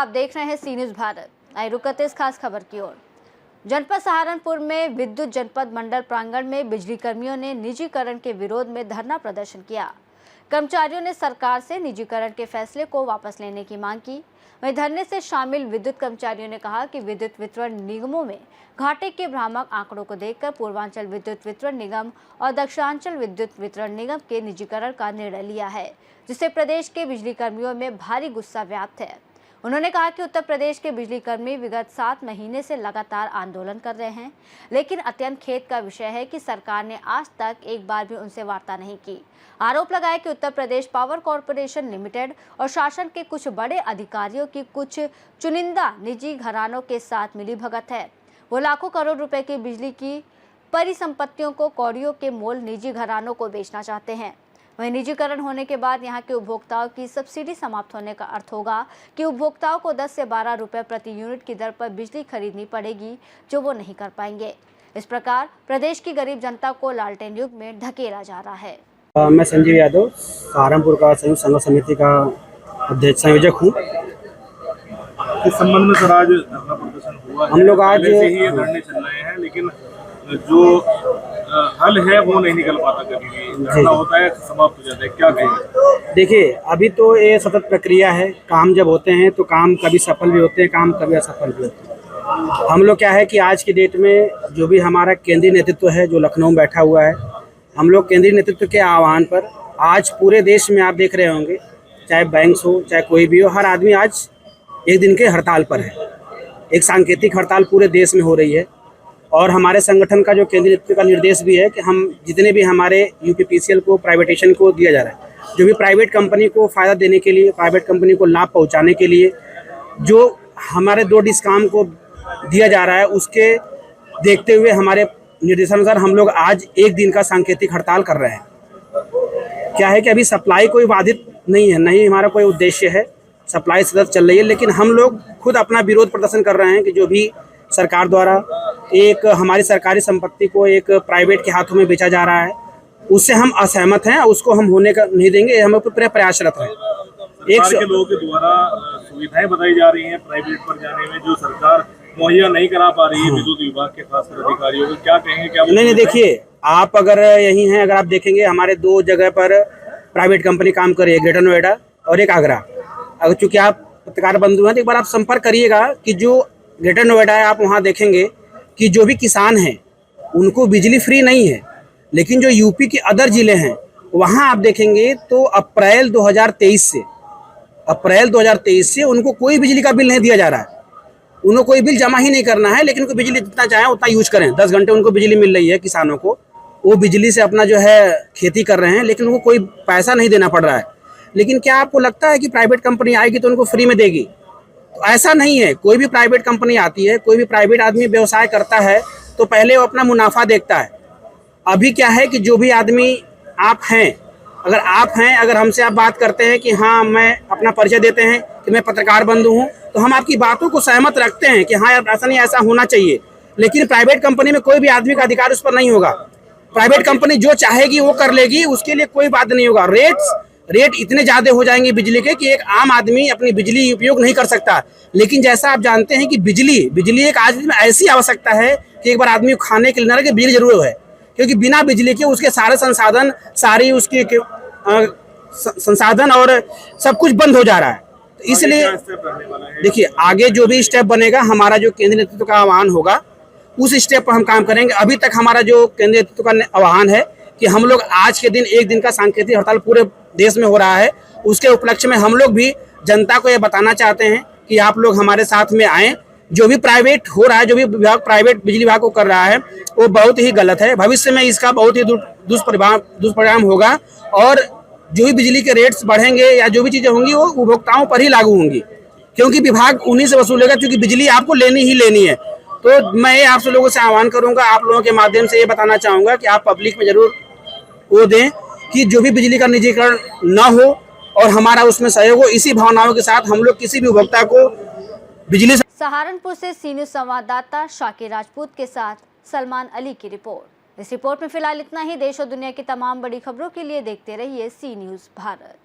आप देख रहे हैं सी न्यूज़ भारत। आइए रुक करते इस खास खबर की ओर। जनपद सहारनपुर में विद्युत जनपद मंडल प्रांगण में बिजली कर्मियों ने निजीकरण के विरोध में धरना प्रदर्शन किया। कर्मचारियों ने सरकार से निजीकरण के फैसले को वापस लेने की मांग की। वहीं धरने से शामिल विद्युत कर्मचारियों ने कहा कि विद्युत वितरण निगमों में घाटे के भ्रामक आंकड़ों को देखकर पूर्वांचल विद्युत वितरण निगम और दक्षिणांचल विद्युत वितरण निगम के निजीकरण का निर्णय लिया है, जिससे प्रदेश के बिजली कर्मियों में भारी गुस्सा व्याप्त है। उन्होंने कहा कि उत्तर प्रदेश के बिजली कर्मी विगत 7 महीने से लगातार आंदोलन कर रहे हैं, लेकिन अत्यंत खेद का विषय है कि सरकार ने आज तक एक बार भी उनसे वार्ता नहीं की। आरोप लगाया कि Uttar Pradesh power corporation limited और शासन के कुछ बड़े अधिकारियों की कुछ चुनिंदा निजी घरानों के साथ मिलीभगत है। वो लाखों करोड़ रुपए की बिजली की परिसंपत्तियों को कौड़ियों के मोल निजी घरानों को बेचना चाहते हैं। वहीं निजीकरण होने के बाद यहां के उपभोक्ताओं की सब्सिडी समाप्त होने का अर्थ होगा कि उपभोक्ताओं को 10 से 12 रुपए प्रति यूनिट की दर पर बिजली खरीदनी पड़ेगी, जो वो नहीं कर पाएंगे। इस प्रकार प्रदेश की गरीब जनता को लालटेन युग में धकेला जा रहा है। मैं संजीव यादव सहारनपुर का संयुक्त संघर्ष समिति का अध्यक्ष संयोजक हूँ। इस संबंध में सर आज धरना प्रदर्शन हुआ है। हम लोग आज पहले से ही ये धरने चल रहे हैं, लेकिन जो हल है वो नहीं निकल पाता। कभी भी धरना होता है समाप्त हो जाता है, क्या कहेंगे? देखिए, अभी तो ये सतत प्रक्रिया है। काम जब होते हैं तो काम कभी सफल भी होते हैं, काम कभी असफल भी होते हैं। हम लोग क्या है कि आज की डेट में जो भी हमारा केंद्रीय नेतृत्व है जो लखनऊ में बैठा हुआ है, हम लोग केंद्रीय नेतृत्व के आह्वान पर आज पूरे देश में आप देख रहे होंगे, चाहे बैंक्स हो चाहे कोई भी हो, हर आदमी आज एक दिन के हड़ताल पर है। एक सांकेतिक हड़ताल पूरे देश में हो रही है और हमारे संगठन का जो केंद्रीय नेतृत्व का निर्देश भी है कि हम जितने भी हमारे यूपीपीसीएल को प्राइवेटेशन को दिया जा रहा है, जो भी प्राइवेट कंपनी को फ़ायदा देने के लिए, प्राइवेट कंपनी को लाभ पहुंचाने के लिए जो हमारे 2 डिस्काम को दिया जा रहा है, उसके देखते हुए हमारे निर्देशानुसार हम लोग आज एक दिन का सांकेतिक हड़ताल कर रहे हैं। क्या है कि अभी सप्लाई कोई बाधित नहीं है, नहीं हमारा कोई उद्देश्य है, सप्लाई सतत चल रही है, लेकिन हम लोग खुद अपना विरोध प्रदर्शन कर रहे हैं कि जो भी सरकार द्वारा एक हमारी सरकारी संपत्ति को एक प्राइवेट के हाथों में बेचा जा रहा है, उससे हम असहमत हैं। उसको हम होने का नहीं देंगे, हम पूरे प्रयासरत हैं। सरकार के लोगों के द्वारा सुविधाएं बताई जा रही हैं प्राइवेट पर जाने में, जो सरकार मुहैया नहीं करा पा रही है विद्युत विभाग के खासकर अधिकारियों को, क्या कहेंगे? क्या नहीं, देखिए, आप अगर यही हैं, अगर आप देखेंगे हमारे 2 जगह पर प्राइवेट कंपनी काम कर रही है, ग्रेटर नोएडा और एक आगरा। अगर चूंकि आप पत्रकार बंधु हैं तो एक बार आप संपर्क करिएगा कि जो ग्रेटर नोएडा है, आप वहाँ देखेंगे कि जो भी किसान हैं उनको बिजली फ्री नहीं है, लेकिन जो यूपी के अदर ज़िले हैं वहाँ आप देखेंगे तो अप्रैल 2023 से उनको कोई बिजली का बिल नहीं दिया जा रहा है। उनको कोई बिल जमा ही नहीं करना है, लेकिन उनको बिजली जितना चाहें उतना यूज करें। 10 घंटे उनको बिजली मिल रही है किसानों को, वो बिजली से अपना जो है खेती कर रहे हैं, लेकिन उनको कोई पैसा नहीं देना पड़ रहा है। लेकिन क्या आपको लगता है कि प्राइवेट कंपनी आएगी तो उनको फ्री में देगी? तो ऐसा नहीं है। कोई भी प्राइवेट कंपनी आती है, कोई भी प्राइवेट आदमी व्यवसाय करता है तो पहले वो अपना मुनाफा देखता है। अभी क्या है कि जो भी आदमी आप हैं, अगर हमसे आप बात करते हैं कि हाँ, मैं अपना परिचय देते हैं कि मैं पत्रकार बंधु हूँ, तो हम आपकी बातों को सहमत रखते हैं कि हाँ यार, ऐसा नहीं, ऐसा होना चाहिए। लेकिन प्राइवेट कंपनी में कोई भी आदमी का अधिकार उस पर नहीं होगा। प्राइवेट कंपनी जो चाहेगी वो कर लेगी, उसके लिए कोई बात नहीं होगा। रेट इतने ज़्यादा हो जाएंगे बिजली के कि एक आम आदमी अपनी बिजली उपयोग नहीं कर सकता। लेकिन जैसा आप जानते हैं कि बिजली एक आज में ऐसी आवश्यकता है कि एक बार आदमी खाने के लिए ना रहे, बिजली जरूर है, क्योंकि बिना बिजली के उसके सारे संसाधन, सारी उसकी संसाधन और सब कुछ बंद हो जा रहा है। तो इसलिए देखिए, आगे जो भी स्टेप बनेगा, हमारा जो केंद्रीय नेतृत्व का आह्वान होगा उस स्टेप पर हम काम करेंगे। अभी तक हमारा जो केंद्रीय नेतृत्व का आह्वान है कि हम लोग आज के दिन एक दिन का सांकेतिक हड़ताल पूरे देश में हो रहा है, उसके उपलक्ष्य में हम लोग भी जनता को ये बताना चाहते हैं कि आप लोग हमारे साथ में आएँ। जो भी प्राइवेट हो रहा है, जो भी विभाग प्राइवेट बिजली विभाग को कर रहा है, वो बहुत ही गलत है। भविष्य में इसका बहुत ही दुष्परिणाम होगा और जो भी बिजली के रेट्स बढ़ेंगे या जो भी चीज़ें होंगी वो उपभोक्ताओं पर ही लागू होंगी, क्योंकि विभाग उन्हीं से वसूलेगा, क्योंकि बिजली आपको लेनी ही लेनी है। तो मैं ये आप लोगों से आह्वान करूंगा, आप लोगों के माध्यम से ये बताना चाहूँगा कि आप पब्लिक में जरूर वो दें कि जो भी बिजली का निजीकरण न हो और हमारा उसमें सहयोग हो। इसी भावनाओं के साथ हम लोग किसी भी उपभोक्ता को बिजली। सहारनपुर से सी न्यूज़ संवाददाता शाकिर राजपूत के साथ सलमान अली की रिपोर्ट। इस रिपोर्ट में फिलहाल इतना ही। देश और दुनिया की तमाम बड़ी खबरों के लिए देखते रहिए सी न्यूज़ भारत।